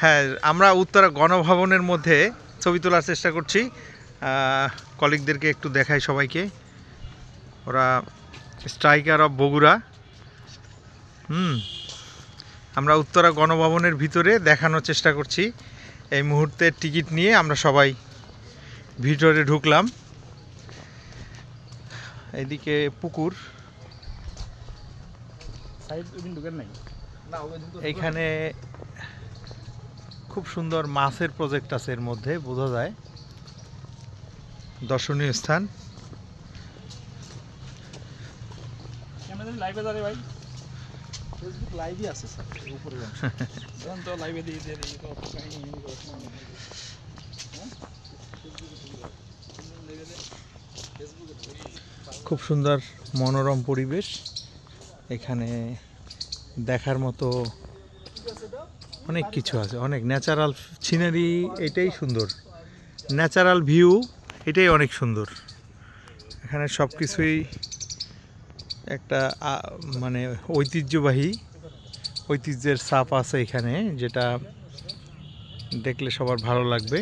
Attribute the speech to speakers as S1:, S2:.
S1: হ্যাঁ, আমরা উত্তরা গণভবনের মধ্যে ছবি তোলার চেষ্টা করছি। কলিগদেরকে একটু দেখাই সবাইকে। ওরা স্ট্রাইকার অফ বগুড়া। আমরা উত্তরা গণভবনের ভিতরে দেখানোর চেষ্টা করছি। এই মুহূর্তে টিকিট নিয়ে আমরা সবাই ভিতরে ঢুকলাম। এদিকে পুকুর, এইখানে খুব সুন্দর মাছের প্রজেক্ট আছে, এর মধ্যে বোঝা যায় দর্শনীয় স্থান। খুব সুন্দর মনোরম পরিবেশ, এখানে দেখার মতো অনেক কিছু আছে, অনেক ন্যাচারাল সিনারি। এটাই সুন্দর, ন্যাচারাল ভিউ, এটাই অনেক সুন্দর। এখানে সব কিছুই একটা মানে ঐতিহ্যের ছাপ আছে এখানে, যেটা দেখলে সবার ভালো লাগবে।